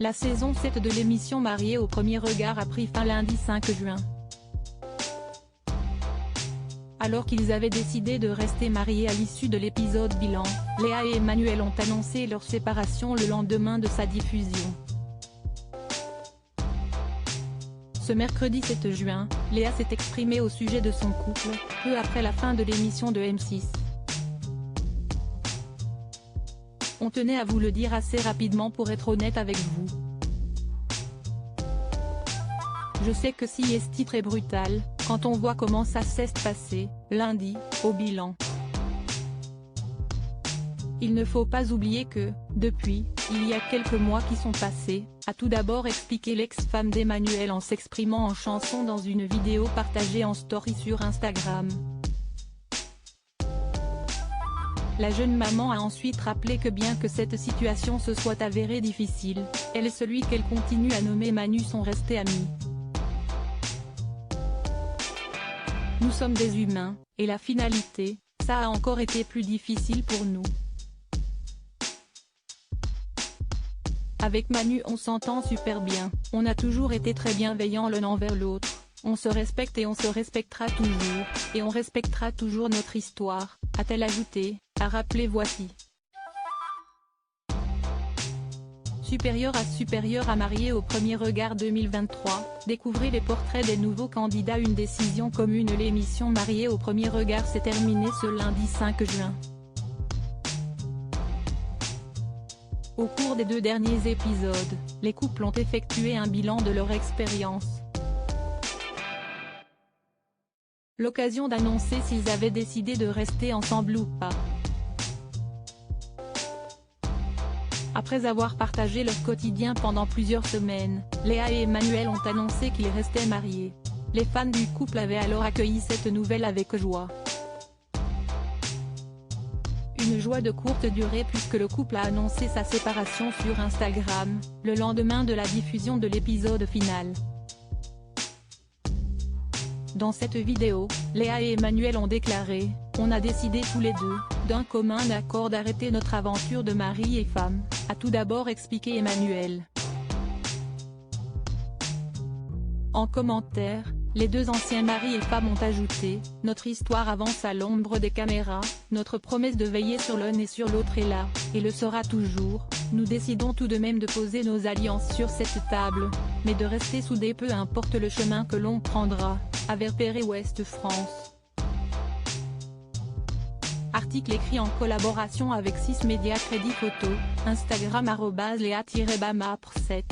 La saison 7 de l'émission Mariés au premier regard a pris fin lundi 5 juin. Alors qu'ils avaient décidé de rester mariés à l'issue de l'épisode bilan, Léa et Emmanuel ont annoncé leur séparation le lendemain de sa diffusion. Ce mercredi 7 juin, Léa s'est exprimée au sujet de son couple, peu après la fin de l'émission de M6. On tenait à vous le dire assez rapidement pour être honnête avec vous. Je sais que si est titre est brutal, quand on voit comment ça s'est passé, lundi, au bilan. Il ne faut pas oublier que, depuis, il y a quelques mois qui sont passés, a tout d'abord expliqué l'ex-femme d'Emmanuel en s'exprimant en chanson dans une vidéo partagée en story sur Instagram. La jeune maman a ensuite rappelé que bien que cette situation se soit avérée difficile, elle et celui qu'elle continue à nommer Manu sont restés amis. Nous sommes des humains, et la finalité, ça a encore été plus difficile pour nous. Avec Manu on s'entend super bien, on a toujours été très bienveillants l'un envers l'autre, on se respecte et on se respectera toujours, et on respectera toujours notre histoire, a-t-elle ajouté, a rappelé Voici. Supérieur à Mariés au premier regard 2023, découvrez les portraits des nouveaux candidats. Une décision commune. L'émission Mariés au premier regard s'est terminée ce lundi 5 juin. Au cours des 2 derniers épisodes, les couples ont effectué un bilan de leur expérience. L'occasion d'annoncer s'ils avaient décidé de rester ensemble ou pas. Après avoir partagé leur quotidien pendant plusieurs semaines, Léa et Emmanuel ont annoncé qu'ils restaient mariés. Les fans du couple avaient alors accueilli cette nouvelle avec joie. Une joie de courte durée puisque le couple a annoncé sa séparation sur Instagram, le lendemain de la diffusion de l'épisode final. Dans cette vidéo, Léa et Emmanuel ont déclaré « On a décidé tous les deux, d'un commun accord d'arrêter notre aventure de mari et femme », a tout d'abord expliqué Emmanuel. En commentaire, les 2 anciens maris et femmes ont ajouté « Notre histoire avance à l'ombre des caméras, notre promesse de veiller sur l'un et sur l'autre est là, et le sera toujours, nous décidons tout de même de poser nos alliances sur cette table, mais de rester soudés peu importe le chemin que l'on prendra », avertit Ouest France. Article écrit en collaboration avec 6 médias. Crédit photo, Instagram @Léa-Bamapr7.